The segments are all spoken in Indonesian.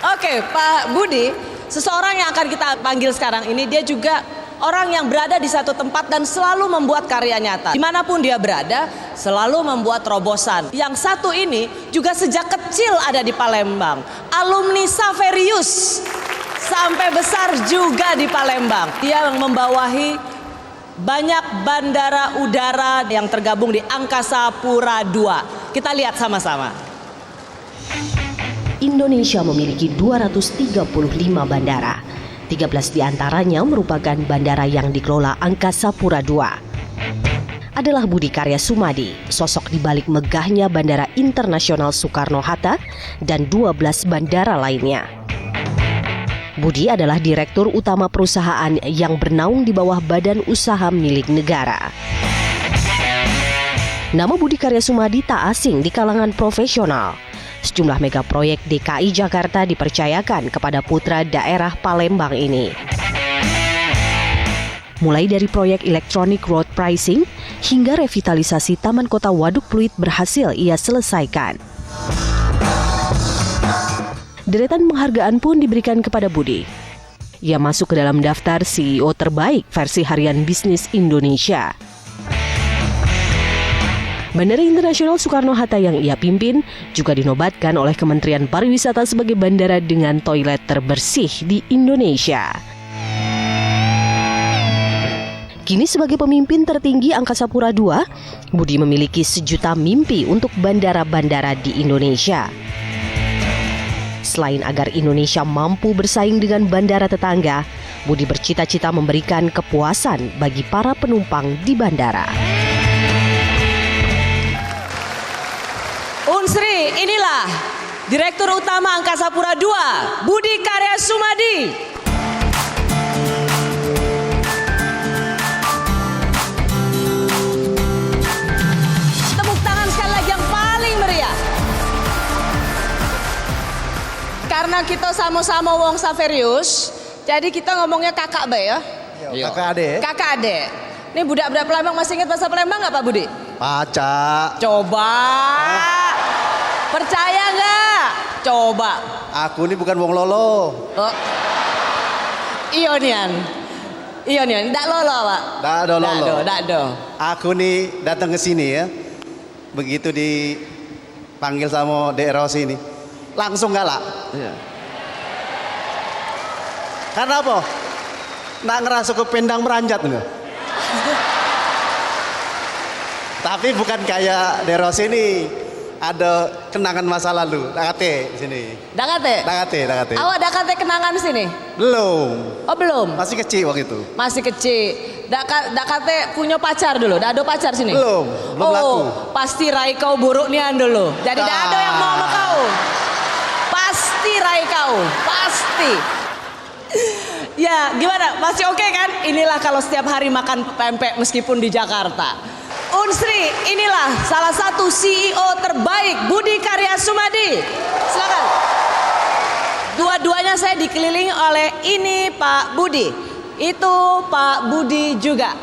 Oke, Pak Budi, seseorang yang akan kita panggil sekarang ini, dia juga orang yang berada di satu tempat dan selalu membuat karya nyata. Dimanapun dia berada, selalu membuat terobosan. Yang satu ini juga sejak kecil ada di Palembang. Alumni Xaverius, sampai besar juga di Palembang. Dia yang membawahi banyak bandara udara yang tergabung di Angkasa Pura II. Kita lihat sama-sama. Indonesia memiliki 235 bandara. 13 diantaranya merupakan bandara yang dikelola Angkasa Pura II. Adalah Budi Karya Sumadi, sosok di balik megahnya Bandara Internasional Soekarno-Hatta dan 12 bandara lainnya. Budi adalah direktur utama perusahaan yang bernaung di bawah badan usaha milik negara. Nama Budi Karya Sumadi tak asing di kalangan profesional. Sejumlah mega proyek DKI Jakarta dipercayakan kepada putra daerah Palembang ini. Mulai dari proyek Electronic Road Pricing hingga revitalisasi Taman Kota Waduk Pluit berhasil ia selesaikan. Deretan penghargaan pun diberikan kepada Budi. Ia masuk ke dalam daftar CEO terbaik versi Harian Bisnis Indonesia. Bandara Internasional Soekarno-Hatta yang ia pimpin juga dinobatkan oleh Kementerian Pariwisata sebagai bandara dengan toilet terbersih di Indonesia. Kini sebagai pemimpin tertinggi Angkasa Pura II, Budi memiliki sejuta mimpi untuk bandara-bandara di Indonesia. Selain agar Indonesia mampu bersaing dengan bandara tetangga, Budi bercita-cita memberikan kepuasan bagi para penumpang di bandara. Unsri, inilah Direktur Utama Angkasa Pura II, Budi Karya Sumadi. Tepuk tangan sekali lagi yang paling meriah. Karena kita sama-sama wong Xaverius, jadi kita ngomongnya kakak bae ya. Kakak adek. Kakak adek. Ini budak-budak Palembang masih ingat bahasa Palembang nggak Pak Budi? Paca. Coba. Percaya nggak? Coba. Aku ini bukan wong lolo. Oh. Ionian. Ndak lolo, Pak. Ndak ada lolo. Ndak do. Aku nih datang ke sini ya. Begitu dipanggil sama Dek Rosi ini, langsung galak. Iya. Karena apa? Nak ngerasa ke pendang meranjat nih. Tapi bukan kayak Dek Rosi ini. Ada kenangan masa lalu, Dakate sini. Dakate? Dakate. Awak Dakate kenangan sini? Belum. Oh belum? Masih kecil waktu itu. Masih kecil. Dakate punya pacar dulu? Dak ada pacar sini? Belum laku. Pasti rai kau buruk nian dulu. Jadi dak ada yang mau sama kau. Pasti rai kau, pasti. Ya gimana, masih oke kan? Inilah kalau setiap hari makan pempek meskipun di Jakarta. Unsri, inilah salah satu CEO terbaik, Budi Karya Sumadi. Silakan. Dua-duanya saya dikelilingi oleh ini Pak Budi, itu Pak Budi juga.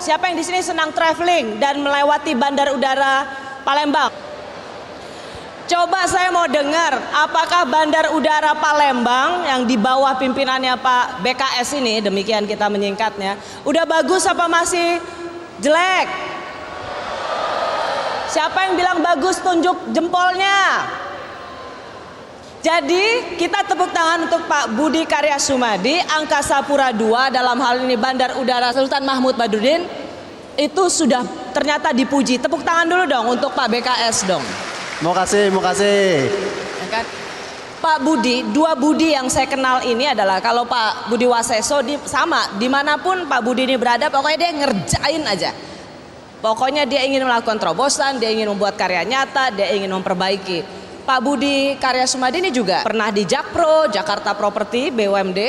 Siapa yang di sini senang traveling dan melewati Bandar Udara Palembang? Coba saya mau dengar, apakah Bandar Udara Palembang yang di bawah pimpinannya Pak BKS ini, demikian kita menyingkatnya, udah bagus apa masih jelek? Siapa yang bilang bagus tunjuk jempolnya. Jadi kita tepuk tangan untuk Pak Budi Karya Sumadi, Angkasa Pura II, dalam hal ini Bandar Udara Sultan Mahmud Badruddin, itu sudah ternyata dipuji. Tepuk tangan dulu dong untuk Pak BKS dong. Mau kasih. Ya kan? Pak Budi, dua Budi yang saya kenal ini adalah kalau Pak Budi Waseso sama, dimanapun Pak Budi ini berada, pokoknya dia ngerjain aja. Pokoknya dia ingin melakukan terobosan, dia ingin membuat karya nyata, dia ingin memperbaiki. Pak Budi Karya Sumadi ini juga pernah di Jakpro, Jakarta Property, BUMD.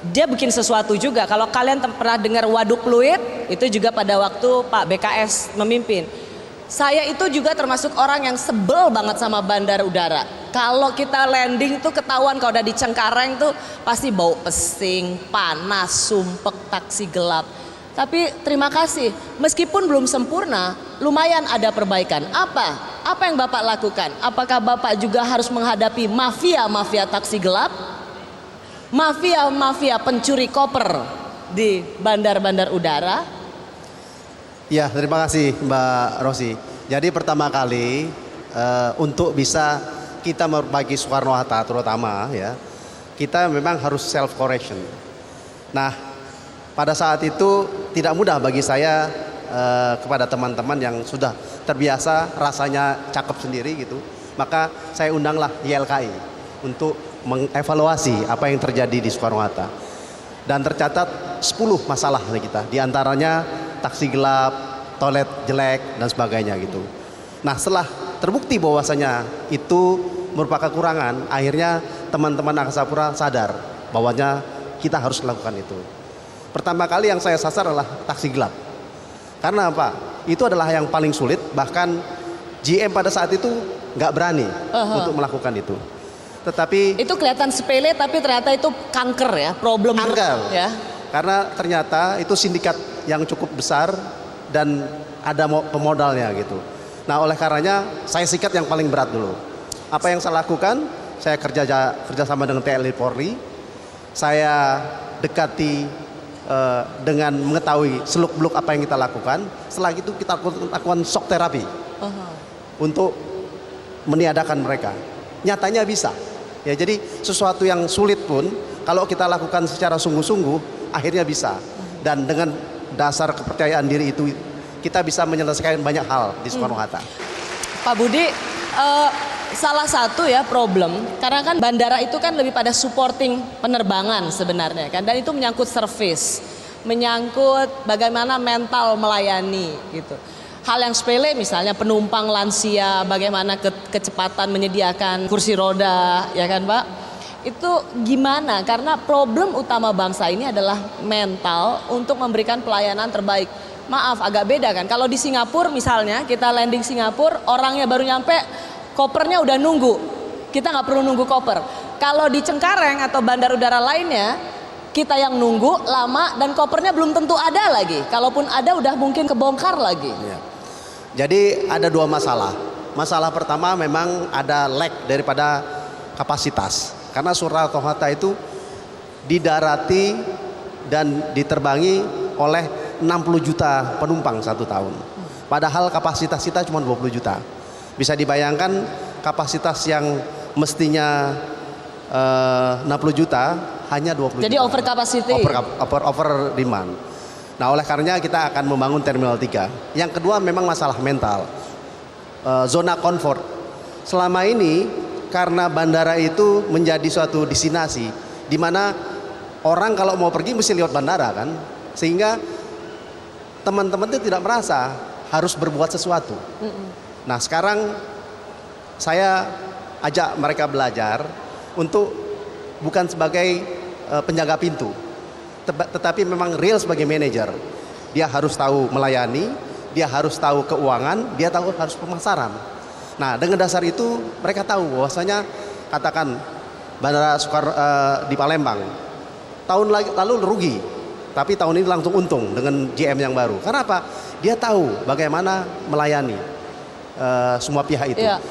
Dia bikin sesuatu juga. Kalau kalian pernah dengar Waduk Pluit, itu juga pada waktu Pak BKS memimpin. Saya itu juga termasuk orang yang sebel banget sama bandar udara. Kalau kita landing tuh ketahuan kalau udah di Cengkareng tuh pasti bau pesing, panas, sumpek, taksi gelap. Tapi terima kasih, meskipun belum sempurna, lumayan ada perbaikan. Apa? apa yang Bapak lakukan? Apakah Bapak juga harus menghadapi mafia-mafia taksi gelap? Mafia-mafia pencuri koper di bandar-bandar udara? Ya, terima kasih Mbak Rosi. Jadi pertama kali untuk bisa kita memperbaiki Soekarno-Hatta terutama ya, kita memang harus self correction. Nah, pada saat itu tidak mudah bagi saya kepada teman-teman yang sudah terbiasa rasanya cakep sendiri gitu. Maka saya undanglah YLKI untuk mengevaluasi apa yang terjadi di Soekarno-Hatta. Dan tercatat 10 masalah kita. Di antaranya taksi gelap, toilet jelek dan sebagainya gitu. Nah, setelah terbukti bahwasanya itu merupakan kekurangan, akhirnya teman-teman Angkasa Pura sadar bahwanya kita harus lakukan itu. Pertama kali yang saya sasar adalah taksi gelap. Karena apa? Itu adalah yang paling sulit, bahkan GM pada saat itu nggak berani untuk melakukan itu. Tetapi itu kelihatan sepele tapi ternyata itu kanker ya, problem kanker ya. Karena ternyata itu sindikat yang cukup besar dan ada pemodalnya gitu. Nah, oleh karenanya saya sikat yang paling berat dulu. Apa yang saya lakukan? Saya kerjasama dengan TNI Polri. Saya dekati dengan mengetahui seluk-beluk apa yang kita lakukan. Setelah itu kita lakukan shock terapi untuk meniadakan mereka. Nyatanya bisa. Ya, jadi sesuatu yang sulit pun kalau kita lakukan secara sungguh-sungguh akhirnya bisa. Dan dengan dasar kepercayaan diri itu kita bisa menyelesaikan banyak hal di Soekarno-Hatta. Pak Budi, salah satu ya problem karena kan bandara itu kan lebih pada supporting penerbangan sebenarnya kan, dan itu menyangkut service, menyangkut bagaimana mental melayani gitu. Hal yang sepele misalnya penumpang lansia, bagaimana kecepatan menyediakan kursi roda, ya kan Pak? Itu gimana? Karena problem utama bangsa ini adalah mental untuk memberikan pelayanan terbaik. Maaf, agak beda kan. Kalau di Singapura misalnya, kita landing Singapura, orangnya baru nyampe, kopernya udah nunggu. Kita nggak perlu nunggu koper. Kalau di Cengkareng atau bandar udara lainnya, kita yang nunggu lama dan kopernya belum tentu ada lagi. Kalaupun ada udah mungkin kebongkar lagi. Ya. Jadi ada dua masalah. Masalah pertama memang ada lack daripada kapasitas. Karena Soekarno-Hatta itu didarati dan diterbangi oleh 60 juta penumpang satu tahun. Padahal kapasitas kita cuma 20 juta. Bisa dibayangkan kapasitas yang mestinya 60 juta hanya 20 Jadi juta. over capacity. Over demand. Nah, oleh karenanya kita akan membangun Terminal 3. Yang kedua memang masalah mental. Zona comfort. Selama ini karena bandara itu menjadi suatu destinasi di mana orang kalau mau pergi mesti lewat bandara kan. Sehingga teman-teman itu tidak merasa harus berbuat sesuatu. Nah, sekarang saya ajak mereka belajar untuk bukan sebagai penjaga pintu, tetapi memang real sebagai manajer. Dia harus tahu melayani, dia harus tahu keuangan, dia tahu harus pemasaran. Nah, dengan dasar itu mereka tahu bahwasanya katakan Bandara Soekarno di Palembang tahun lalu rugi. Tapi tahun ini langsung untung dengan GM yang baru. Karena apa? Dia tahu bagaimana melayani semua pihak itu. Iya.